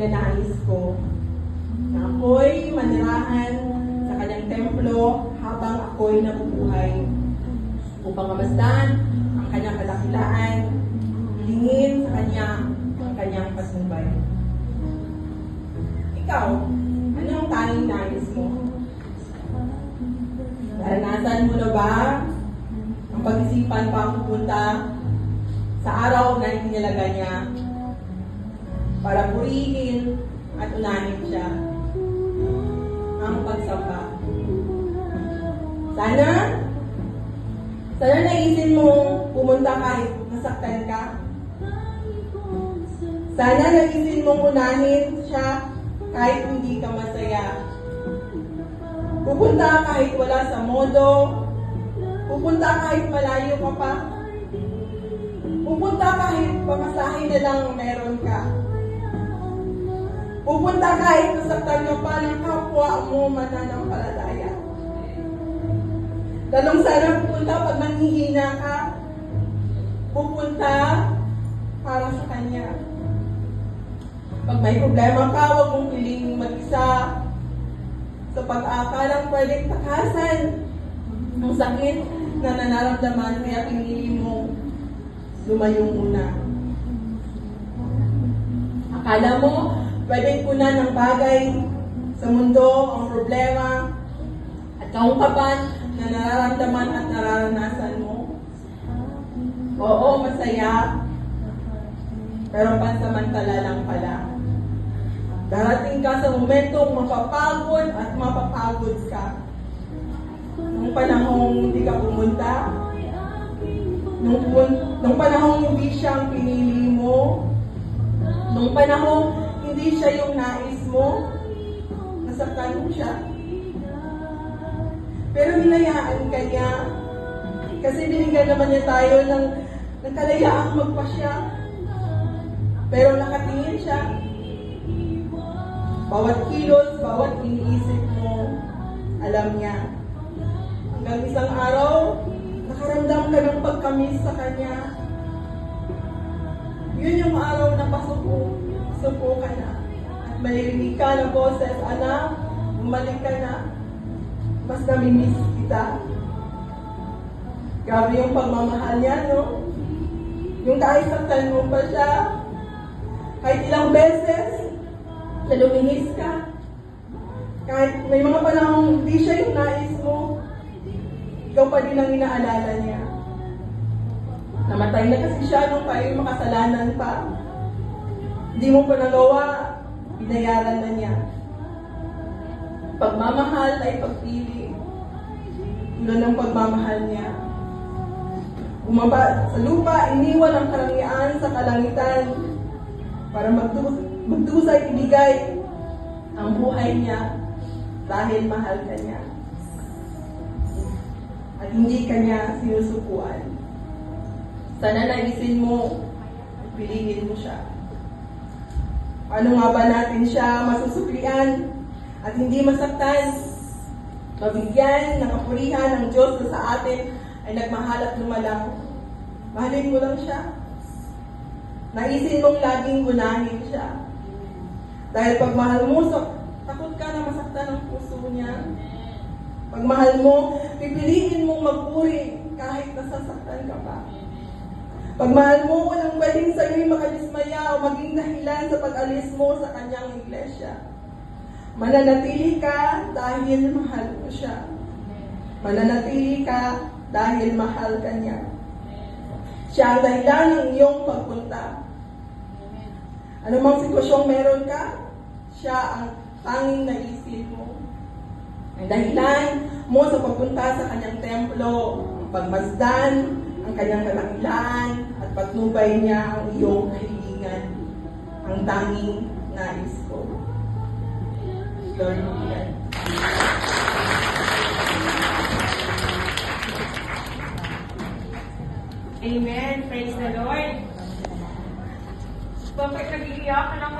ninanais ko na ako'y manirahan sa kanyang templo habang ako'y nabubuhay upang mamasdan ang kanyang kadakilaan, hilingin sa kanya ang kanyang patnubay. Ikaw, ano ang tanging nais mo? Naranasan mo na ba ang pag-isipan pa pupunta sa araw na inilagay niya para purihin at unahin siya ang pagsamba? Sana naisin mong pumunta kahit masaktan ka. Sana naisin mong unahin siya kahit hindi ka masaya. Pupunta kahit wala sa modo. Pupunta kahit malayo ka pa. Pupunta kahit pamasahe na lang meron ka. Pupunta kahit nasaktan ka pa ng kapwa mo mananampalataya. Lalong sana pupunta pag manghihina ka. Pupunta para sa Kanya. Pag may problema ka, huwag mong piling mag-isa. Sa pag-aakalang pwedeng takasan ang sakit na nararamdaman, kaya pinili mo lumayo muna. Akala mo, pwedeng punan ng bagay sa mundo ang problema at kaungkapan na nararamdaman at nararanasan mo. Oo, masaya, pero pansamantala lang pala. Darating ka sa momentong mapapagod at mapapagod ka. Nung panahong hindi ka pumunta, nung panahong hindi siya ang pinili mo, nung panahong hindi siya yung nais mo, nasaktan mo siya. Pero hinayaan ka niya, kasi binigyan naman niya tayo ng kalayaang magpasya. Pero nakatingin siya. Bawat kilos, bawat iniisip mo, alam niya. Hanggang isang araw, nakaramdam ka ng pagkamis sa Kanya. Yun yung araw na pasuko ka na. At maririnig ka na boses, anak, bumalik ka na. Mas namimiss kita. Grabe yung pagmamahal niya, no? Yung kahit saktan mo pa siya, kahit ilang beses, na luminis ka. Kahit may mga panahong hindi siya yung nais mo, ikaw pa din ang inaalala niya. Namatay na kasi siya nung tayo makasalanan pa. Hindi mo pa nagawa, binayaran na niya. Pagmamahal ay pagpili. Tulad ng pagmamahal niya. Bumaba sa lupa, iniwan ang karangyaan sa kalangitan para magdusay ibigay ang buhay niya dahil mahal ka niya. At hindi ka niya sinusukuan. Sana naisin mo, piliin mo siya. Paano nga ba natin siya masusuklian at hindi masaktan? Mabigyan ng kapurihan ng Diyos na sa atin ay nagmahal at lumalang. Mahalin mo lang siya. Naisin mong laging gunahin siya. Dahil pag mahal mo, takot ka na masaktan ang puso niya. Pag mahal mo, pipiliin mong magpuri kahit nasasaktan ka pa. Pag mahal mo, walang pwedeng sa'yo'y makadismaya o maging dahilan sa pag-alis mo sa kanyang iglesia. Mananatili ka dahil mahal mo siya. Mananatili ka dahil mahal ka niya. Siya ang dahilan ng iyong pagpunta. Ano mang sitwasyong meron ka, siya ang tanging naisin mo. Ang dahilan mo sa pagpunta sa kanyang templo, ang pagmasdan, ang kanyang kadakilaan, at patnubay niya ang iyong kahilingan. Ang tanging nais ko. Lord, amen. Amen. Praise the Lord. Bakit nag-iiyak ka ng